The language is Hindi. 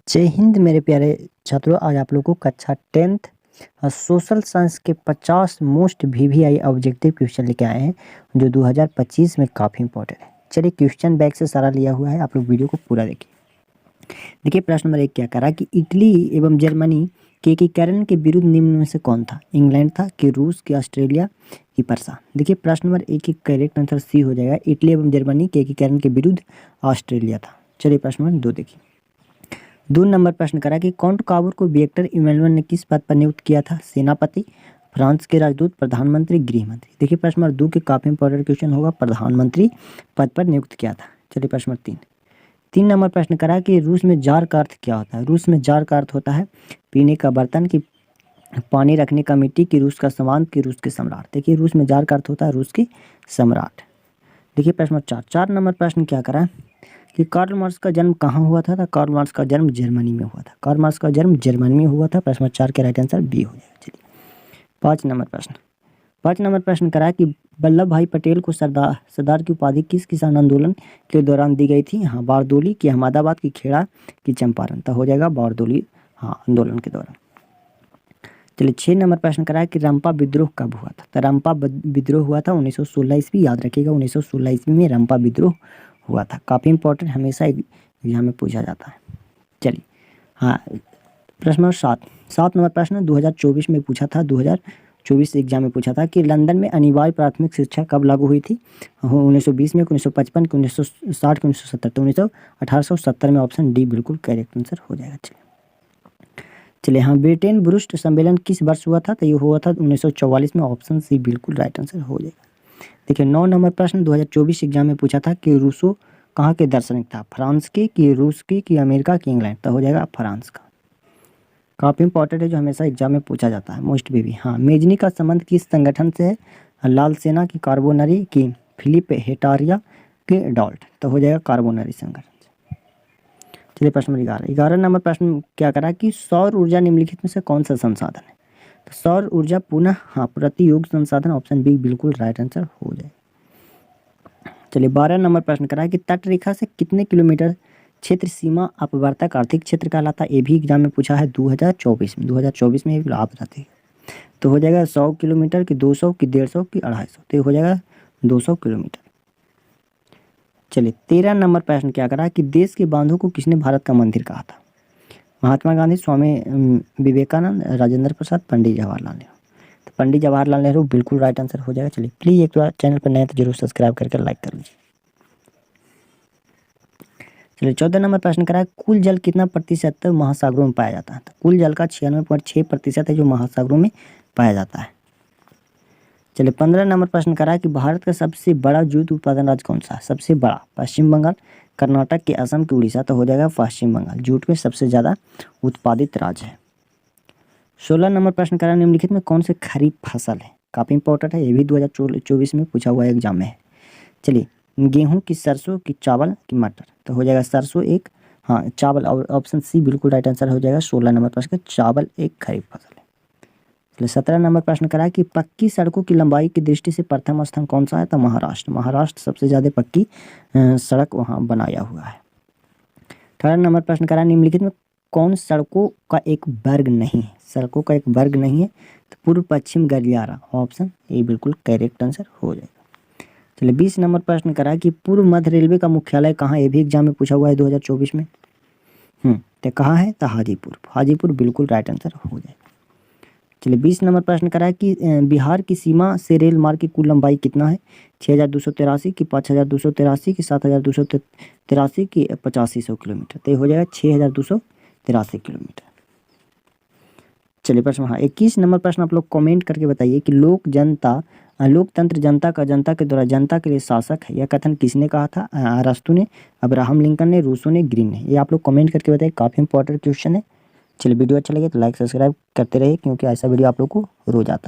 जय हिंद मेरे प्यारे छात्रों, आज आप लोगों को कक्षा 10th सोशल साइंस के 50 मोस्ट वीवीआई ऑब्जेक्टिव क्वेश्चन लेके आए हैं जो 2025 में काफ़ी इंपॉर्टेंट है। चलिए क्वेश्चन बैग से सारा लिया हुआ है, आप लोग वीडियो को पूरा देखिए। देखिए प्रश्न नंबर 1 क्या करा कि इटली एवं जर्मनी के एकीकरण के विरुद्ध निम्न में से कौन था? इंग्लैंड था कि रूस कि ऑस्ट्रेलिया कि परसा? देखिए प्रश्न नंबर 1 की करेक्ट आंसर सी हो जाएगा। इटली एवं जर्मनी के एकीकरण के विरुद्ध ऑस्ट्रेलिया था। चलिए प्रश्न नंबर 2 देखिए। 2 नंबर प्रश्न करा कि काउंट काबूर को विक्टर इमैनुअल ने किस पद पर नियुक्त किया था? सेनापति, फ्रांस के राजदूत, प्रधानमंत्री, गृह मंत्री? देखिए प्रश्न नंबर 2 के काफी इंपॉर्टेंट क्वेश्चन होगा, प्रधानमंत्री पद पर नियुक्त किया था। चलिए प्रश्न नंबर 3 नंबर प्रश्न करा कि रूस में जार का अर्थ क्या होता है? रूस में जार का अर्थ होता है पीने का बर्तन, की पानी रखने का मिट्टी, की रूस का सामान, की रूस के सम्राट? देखिए रूस में जार का अर्थ होता है रूस के सम्राट। देखिए प्रश्न नंबर 4 नंबर प्रश्न क्या करा कि कार्ल मार्क्स का जन्म कहाँ हुआ था? कार्ल मार्क्स का जन्म जर्मनी में हुआ था। कार्ल मार्क्स का जन्म जर्मनी में हुआ था। प्रश्न नंबर 4 के राइट आंसर बी हो जाएगा। चलिए 5 नंबर प्रश्न करा कि वल्लभ भाई पटेल को सरदार की उपाधि किस किसान आंदोलन के दौरान दी गई थी? हाँ, बारदोली, की अहमदाबाद, की खेड़ा, की चंपारण? तो हो जाएगा बारदोली आंदोलन के दौरान। चलिए 6 नंबर प्रश्न करा है कि रंपा विद्रोह कब हुआ था? तो रंपा विद्रोह हुआ था 1916 ईस्वी। याद रखिएगा 1916 ईस्वी में रंपा विद्रोह हुआ था। काफ़ी इंपॉर्टेंट, हमेशा एग्जाम में पूछा जाता है। चलिए प्रश्न नंबर 7 नंबर प्रश्न 2024 में पूछा था, 2024 एग्जाम में पूछा था कि लंदन में अनिवार्य प्राथमिक शिक्षा कब लागू हुई थी? 1920 में, 1955, 1960, 1970? तो 1870 में। ऑप्शन डी बिल्कुल करेक्ट आंसर हो जाएगा। चलिए ब्रिटेन बुरुस्ट सम्मेलन किस वर्ष हुआ था? तो ये हुआ था 1944 में। ऑप्शन सी बिल्कुल राइट आंसर हो जाएगा। देखिए 9 नंबर प्रश्न 2024 एग्जाम में पूछा था कि रूसो कहाँ के दार्शनिक था? फ्रांस के, कि रूस के, कि अमेरिका, की इंग्लैंड? तो हो जाएगा फ्रांस का। काफ़ी इंपॉर्टेंट है, जो हमेशा एग्जाम में पूछा जाता है मोस्ट भी। मेजनी का संबंध किस संगठन से है? लाल सेना, की कार्बोनरी, की फिलिप हेटारिया, के डॉल्ट? तो हो जाएगा कार्बोनरी संगठन। चलिए प्रश्न नंबर 11 नंबर प्रश्न क्या करा कि सौर ऊर्जा निम्नलिखित में से कौन सा संसाधन है? तो सौर ऊर्जा पुनः प्रतियोग संसाधन। ऑप्शन बी बिल्कुल राइट आंसर हो जाए। चलिए 12 नंबर प्रश्न करा कि तट रेखा से कितने किलोमीटर क्षेत्र सीमा अपवर्तक आर्थिक क्षेत्र कहलाता है? ये भी एग्जाम में पूछा है 2024 में ये आप बताते हैं। तो हो जाएगा 100 किलोमीटर, की 200, की 150, की 250? तो हो जाएगा 200 किलोमीटर। चलिए 13 नंबर प्रश्न क्या करा कि देश के बांधों को किसने भारत का मंदिर कहा था? महात्मा गांधी, स्वामी विवेकानंद, राजेंद्र प्रसाद, पंडित जवाहरलाल नेहरू? तो पंडित जवाहरलाल नेहरू बिल्कुल राइट आंसर हो जाएगा। चलिए प्लीज़ एक बार चैनल पर नए तो जरूर सब्सक्राइब करके लाइक कर लीजिए। चलिए 14 नंबर प्रश्न करा कुल जल कितना प्रतिशत महासागरों में पाया जाता है? तो कुल जल का 96.6% है जो महासागरों में पाया जाता है। चलिए 15 नंबर प्रश्न करा कि भारत का सबसे बड़ा जूट उत्पादन राज्य कौन सा है? सबसे बड़ा पश्चिम बंगाल, कर्नाटक, के असम, के उड़ीसा? तो हो जाएगा पश्चिम बंगाल जूट में सबसे ज़्यादा उत्पादित राज्य है। 16 नंबर प्रश्न करा निम्नलिखित में कौन से खरीफ फसल है? काफ़ी इंपॉर्टेंट है, ये भी 2024 में पूछा हुआ एग्जाम में है। चलिए गेहूँ, की सरसों, की चावल, की मटर? तो हो जाएगा सरसों एक, चावल। और ऑप्शन सी बिल्कुल राइट आंसर हो जाएगा। 16 नंबर प्रश्न चावल एक खरीफ फसल है। चलिए 17 नंबर प्रश्न करा कि पक्की सड़कों की लंबाई की दृष्टि से प्रथम स्थान कौन सा है? तो महाराष्ट्र सबसे ज़्यादा पक्की सड़क वहाँ बनाया हुआ है। 18 नंबर प्रश्न करा निम्नलिखित में कौन सड़कों का एक वर्ग नहीं है? सड़कों का एक वर्ग नहीं है तो पूर्व पश्चिम गलियारा? ऑप्शन ए बिल्कुल करेक्ट आंसर हो जाएगा। चलिए 20 नंबर प्रश्न करा कि पूर्व मध्य रेलवे का मुख्यालय कहाँ? ये भी एग्जाम में पूछा हुआ है 2024 में। तो कहाँ है? तो हाजीपुर बिल्कुल राइट आंसर हो जाएगा। चलिए 20 नंबर प्रश्न करा कि बिहार की सीमा से रेल मार्ग की कुल लंबाई कितना है? 6283, की 5283, की 7283, की 8500 किलोमीटर? तो ये हो जाएगा 6283 किलोमीटर। चलिए प्रश्न 21 नंबर प्रश्न आप लोग कमेंट करके बताइए कि लोकतंत्र जनता के द्वारा जनता के लिए शासक है, यह कथन किसने कहा था? अरस्तू ने, अब्राहम लिंकन ने, रूसो ने, ग्रीन ने? ये आप लोग कमेंट करके बताइए, काफ़ी इंपॉर्टेंट क्वेश्चन है। चलिए वीडियो अच्छा लगे तो लाइक सब्सक्राइब करते रहिए क्योंकि ऐसा वीडियो आप लोग को रोज आता है।